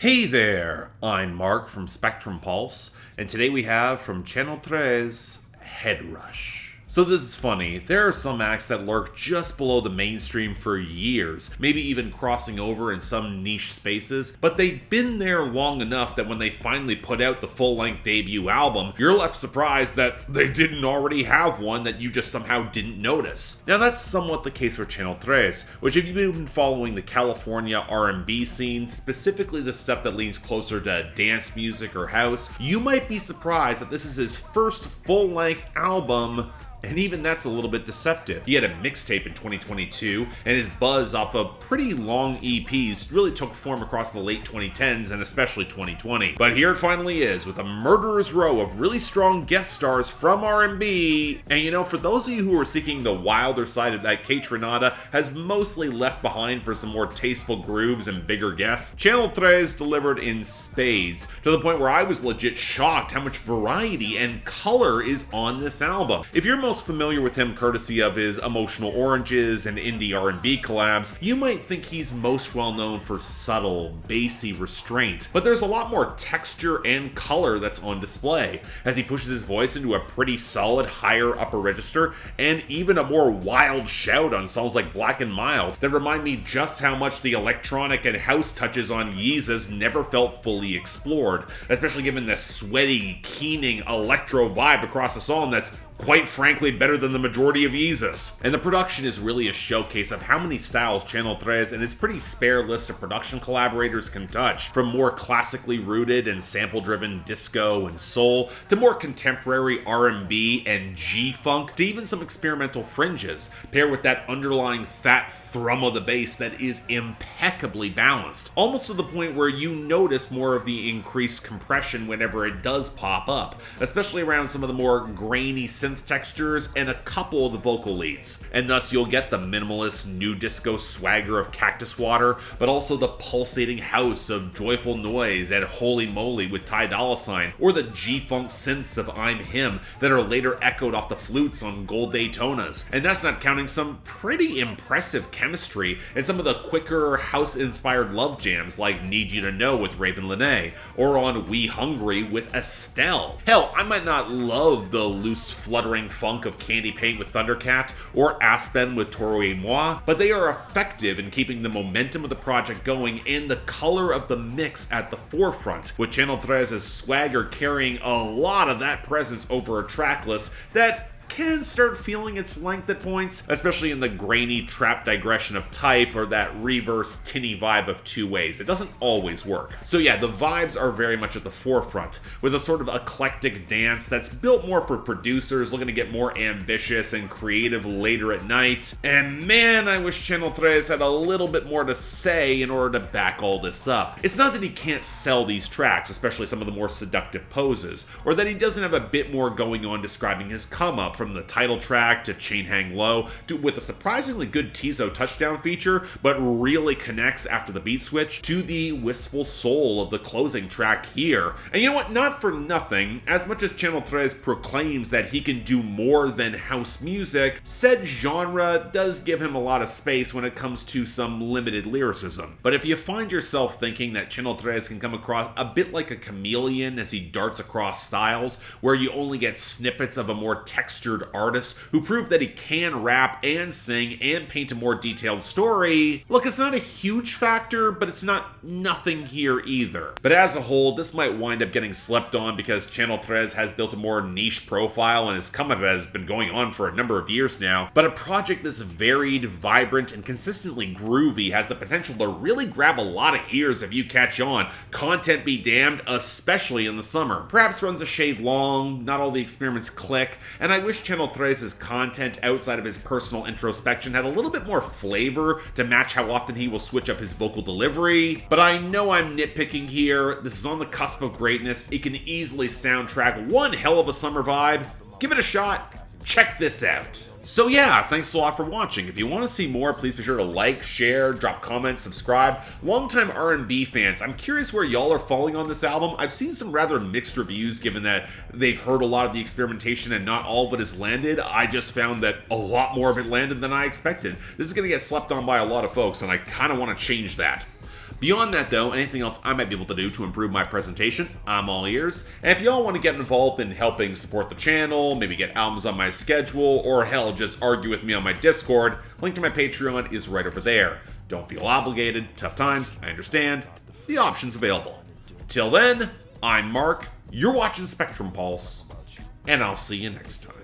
Hey there, I'm Mark from Spectrum Pulse, and today we have from Channel 3's Head Rush. So this is funny, there are some acts that lurk just below the mainstream for years, maybe even crossing over in some niche spaces, but they've been there long enough that when they finally put out the full-length debut album, you're left surprised that they didn't already have one that you just somehow didn't notice. Now that's somewhat the case with Channel 3, which if you've been following the California R&B scene, specifically the stuff that leans closer to dance music or house, you might be surprised that this is his first full-length album. And even that's a little bit deceptive. He had a mixtape in 2022, and his buzz off of pretty long EPs really took form across the late 2010s and especially 2020. But here it finally is, with a murderer's row of really strong guest stars from R&B. And you know, for those of you who are seeking the wilder side of that Kate Renata has mostly left behind for some more tasteful grooves and bigger guests, Channel 3 delivered in spades, to the point where I was legit shocked how much variety and color is on this album. If you're most familiar with him courtesy of his Emotional Oranges and indie R&B collabs, you might think he's most well known for subtle, bassy restraint, but there's a lot more texture and color that's on display, as he pushes his voice into a pretty solid higher upper register, and even a more wild shout on songs like Black and Mild that remind me just how much the electronic and house touches on Yeezus never felt fully explored, especially given the sweaty, keening electro vibe across the song that's quite frankly better than the majority of Yeezus. And the production is really a showcase of how many styles Channel 3 and his pretty spare list of production collaborators can touch, from more classically rooted and sample-driven disco and soul, to more contemporary R&B and G-funk, to even some experimental fringes, paired with that underlying fat thrum of the bass that is impeccably balanced, almost to the point where you notice more of the increased compression whenever it does pop up, especially around some of the more grainy synth textures and a couple of the vocal leads. And thus you'll get the minimalist new disco swagger of Cactus Water, but also the pulsating house of Joyful Noise and Holy Moly with Ty Dolla $ign, or the G-funk synths of I'm Him that are later echoed off the flutes on Gold Daytonas. And that's not counting some pretty impressive chemistry and some of the quicker house-inspired love jams like Need You to Know with Ravyn Lenae, or on We Hungry with Estelle. Hell, I might not love the loose fluttering funk of Candy Paint with Thundercat, or ASPEN with Toro et Moi, but they are effective in keeping the momentum of the project going and the color of the mix at the forefront, with Channel 3's swagger carrying a lot of that presence over a track list that can start feeling its length at points, especially in the grainy trap digression of Type or that reverse tinny vibe of Two Ways. It doesn't always work. So yeah, the vibes are very much at the forefront, with a sort of eclectic dance that's built more for producers looking to get more ambitious and creative later at night. And man, I wish Channel 3 had a little bit more to say in order to back all this up. It's not that he can't sell these tracks, especially some of the more seductive poses, or that he doesn't have a bit more going on describing his come-up, from the title track to Chain Hang Low, with a surprisingly good Tizo touchdown feature, but really connects after the beat switch, to the wistful soul of the closing track here. And you know what, not for nothing, as much as Channel 3 proclaims that he can do more than house music, said genre does give him a lot of space when it comes to some limited lyricism. But if you find yourself thinking that Channel 3 can come across a bit like a chameleon as he darts across styles, where you only get snippets of a more textured artist who proved that he can rap and sing and paint a more detailed story, look, it's not a huge factor, but it's not nothing here either. But as a whole, this might wind up getting slept on because Channel 3 has built a more niche profile and his come-up has been going on for a number of years now, but a project that's varied, vibrant, and consistently groovy has the potential to really grab a lot of ears if you catch on, content be damned, especially in the summer. Perhaps runs a shade long, not all the experiments click, and I wish Channel 3's content outside of his personal introspection had a little bit more flavor to match how often he will switch up his vocal delivery, but I know I'm nitpicking here. This is on the cusp of greatness. It can easily soundtrack one hell of a summer vibe. Give it a shot. Check this out. So yeah, thanks a lot for watching. If you want to see more, please be sure to like, share, drop comments, subscribe. Longtime R&B fans, I'm curious where y'all are falling on this album. I've seen some rather mixed reviews given that they've heard a lot of the experimentation and not all of it has landed. I just found that a lot more of it landed than I expected. This is going to get slept on by a lot of folks and I kind of want to change that. Beyond that though, anything else I might be able to do to improve my presentation, I'm all ears. And if y'all want to get involved in helping support the channel, maybe get albums on my schedule, or hell, just argue with me on my Discord, link to my Patreon is right over there. Don't feel obligated, tough times, I understand. The option's available. Till then, I'm Mark, you're watching Spectrum Pulse, and I'll see you next time.